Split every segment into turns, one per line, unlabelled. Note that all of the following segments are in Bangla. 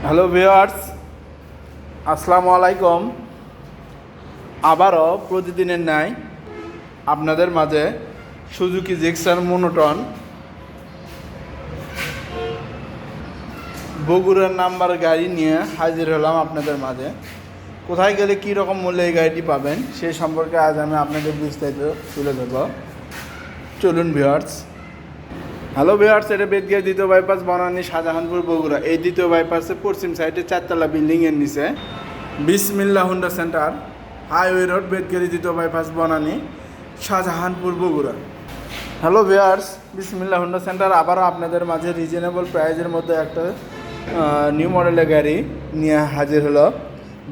হ্যালো ভিউয়ার্স, আসসালামু আলাইকুম। আবারও প্রতিদিনের ন্যায় আপনাদের মাঝে সুজুকি জিক্সার মোনোটন বগুড়ার নাম্বার গাড়ি নিয়ে হাজির হলাম আপনাদের মাঝে। কোথায় গেলে কী রকম মূল্যে এই গাড়িটি পাবেন সেই সম্পর্কে আজ আমি আপনাদের বিস্তারিত তুলে ধরব। চলুন ভিউয়ার্স। হ্যালো ভিউয়ার্স, এটা বেদগিয়া দ্বিতীয় বাইপাস বনানী শাহজাহানপুর বগুড়া। এই দ্বিতীয় বাইপাসের পশ্চিম সাইডে 4তলা বিল্ডিংয়ের নিচে বিসমিল্লাহ হুন্ডা সেন্টার, হাইওয়ে রোড, বেদগিয়া দ্বিতীয় bypass Banani Shahjahanpur Bogura. Hello viewers, বিসমিল্লাহ হুন্ডা সেন্টার আবারও আপনাদের মাঝে রিজনেবল প্রাইজের মধ্যে একটা নিউ মডেলের গাড়ি নিয়ে হাজির হলো।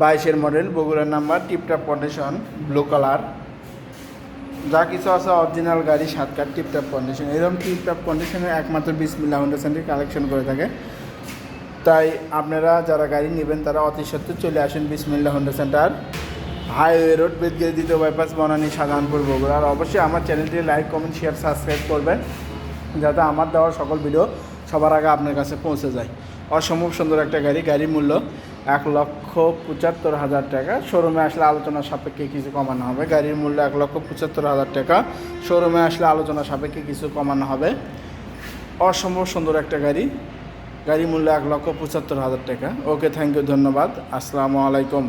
22-এর মডেল, বগুড়ার number, tiptop condition, blue colour. যা কিছু আছে অরিজিনাল গাড়ি, 7 কাঠ, টিপটপ কন্ডিশন। এরকম টিপটপ কন্ডিশনে একমাত্র বিসমিল্লাহ হুন্ডা সেন্টার কালেকশন করে থাকে। তাই আপনারা যারা গাড়ি নেবেন তারা অতি সত্ত্বর চলে আসেন বিসমিল্লাহ হুন্ডা সেন্টার, হাইওয়ে রোড, বেদগিয়া দ্বিতীয় বাইপাস বনানী শাহজাহানপুর বগুড়া। আর অবশ্যই আমার চ্যানেলটি লাইক, কমেন্ট, শেয়ার, সাবস্ক্রাইব করবেন যাতে আমার দেওয়ার সকল ভিডিও সবার আগে আপনার কাছে পৌঁছে যায়। অসম্ভব সুন্দর একটা গাড়ি। গাড়ির মূল্য 1,75,000 টাকা। শোরুমে আসলে আলোচনা সাপেক্ষে কিছু কমানো হবে। গাড়ির মূল্য 1,75,000 টাকা। শোরুমে আসলে আলোচনা সাপেক্ষে কিছু কমানো হবে। অসম্ভব সুন্দর একটা গাড়ি। গাড়ির মূল্য 1,75,000 টাকা। ওকে, থ্যাংক ইউ, ধন্যবাদ। আসসালামু আলাইকুম।